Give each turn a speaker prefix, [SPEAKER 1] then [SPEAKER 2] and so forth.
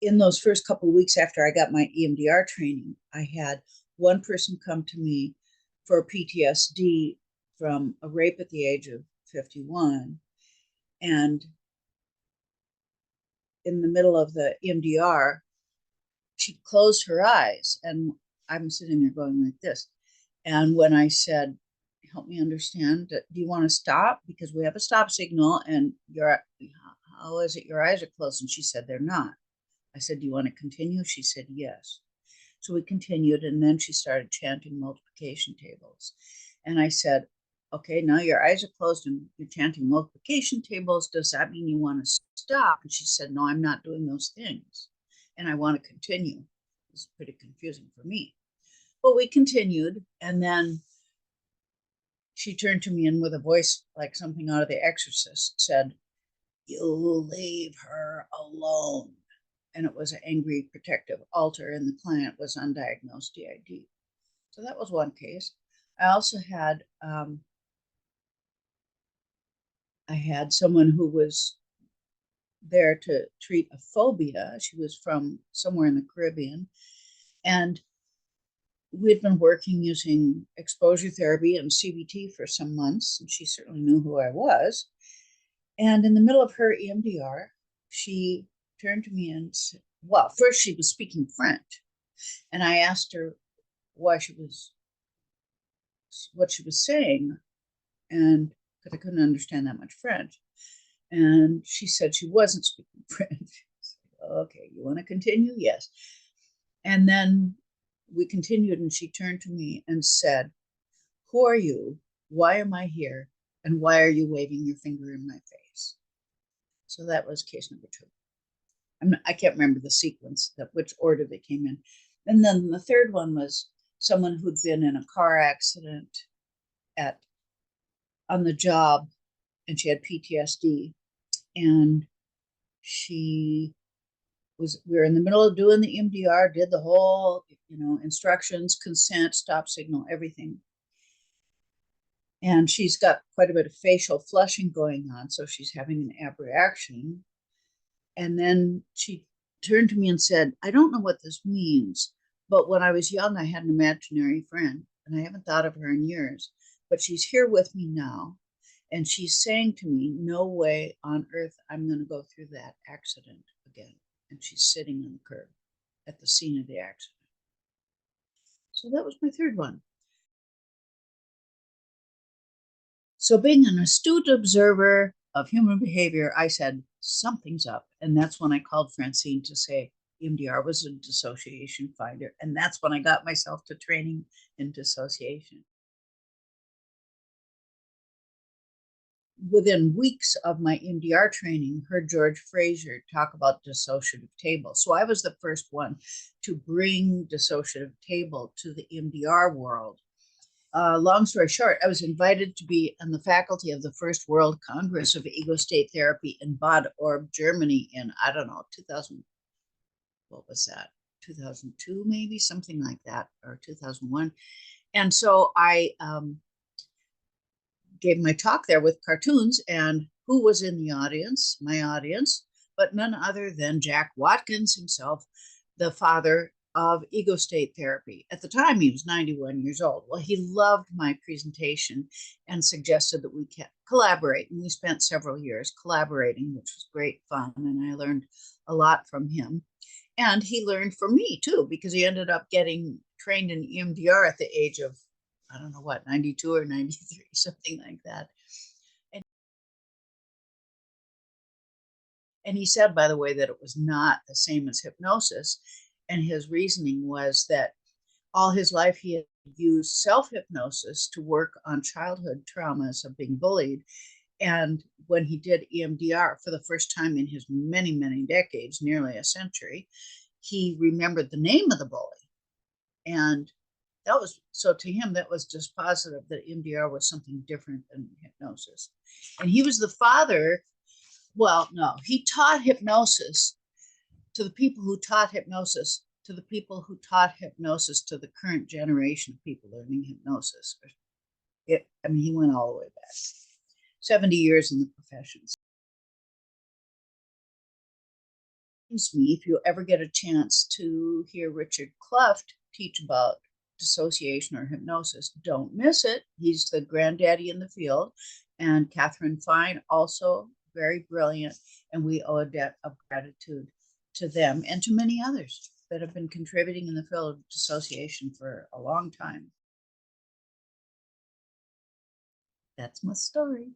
[SPEAKER 1] in those first couple of weeks after I got my EMDR training, I had one person come to me for PTSD from a rape at the age of 51. And in the middle of the EMDR, she closed her eyes, and I'm sitting there going like this. And when I said, help me understand, do you want to stop? Because we have a stop signal, and how is it your eyes are closed? And she said, they're not. I said, do you want to continue? She said, yes. So we continued, and then she started chanting multiplication tables. And I said, okay, now your eyes are closed and you're chanting multiplication tables. Does that mean you want to stop? And she said, no, I'm not doing those things. And I want to continue. It was pretty confusing for me. But we continued, and then she turned to me and with a voice like something out of The Exorcist said, you leave her alone. And it was an angry protective alter, and the client was undiagnosed DID. So that was one case. I also had someone who was there to treat a phobia. She was from somewhere in the Caribbean, and we'd been working using exposure therapy and CBT for some months, and she certainly knew who I was. And in the middle of her EMDR, she turned to me and said, well, first she was speaking French, and I asked her what she was saying, and because I couldn't understand that much French. And she said she wasn't speaking French. Said, okay, you want to continue? Yes. And then we continued, and she turned to me and said, who are you? Why am I here? And why are you waving your finger in my face? So that was case number 2. I can't remember the sequence, which order they came in. And then the third one was someone who'd been in a car accident on the job, and she had PTSD. And we were in the middle of doing the EMDR, did the whole, instructions, consent, stop signal, everything. And she's got quite a bit of facial flushing going on, so she's having an abreaction. And then she turned to me and said, I don't know what this means, but when I was young, I had an imaginary friend, and I haven't thought of her in years, but she's here with me now. And she's saying to me, no way on earth I'm going to go through that accident again. And she's sitting on the curb at the scene of the accident. So that was my third one. So being an astute observer of human behavior, I said, something's up. And that's when I called Francine to say EMDR was a dissociation finder. And that's when I got myself to training in dissociation. Within weeks of my EMDR training, heard George Fraser talk about dissociative table. So I was the first one to bring dissociative table to the EMDR world. Long story short, I was invited to be on the faculty of the first World Congress of Ego State Therapy in Bad Orb, Germany in, 2000, what was that? 2002, maybe, something like that, or 2001. And so I gave my talk there with cartoons, and who was in the audience? My audience, but none other than Jack Watkins himself, the father of ego state therapy. At the time, he was 91 years old. Well, he loved my presentation and suggested that we collaborate. And we spent several years collaborating, which was great fun. And I learned a lot from him. And he learned from me too, because he ended up getting trained in EMDR at the age of, I don't know what, 92 or 93, something like that. And he said, by the way, that it was not the same as hypnosis. And his reasoning was that all his life he had used self-hypnosis to work on childhood traumas of being bullied. And when he did EMDR for the first time in his many, many decades, nearly a century, he remembered the name of the bully. And that was, so to him, that was just positive that EMDR was something different than hypnosis. And he was the father, well, no, he taught hypnosis to the people who taught hypnosis to the people who taught hypnosis to the current generation of people learning hypnosis. He went all the way back. 70 years in the profession. Me, if you ever get a chance to hear Richard Clough teach about dissociation or hypnosis, don't miss it. He's the granddaddy in the field. And Catherine Fine, also very brilliant. And we owe a debt of gratitude to them and to many others that have been contributing in the field of dissociation for a long time. That's my story.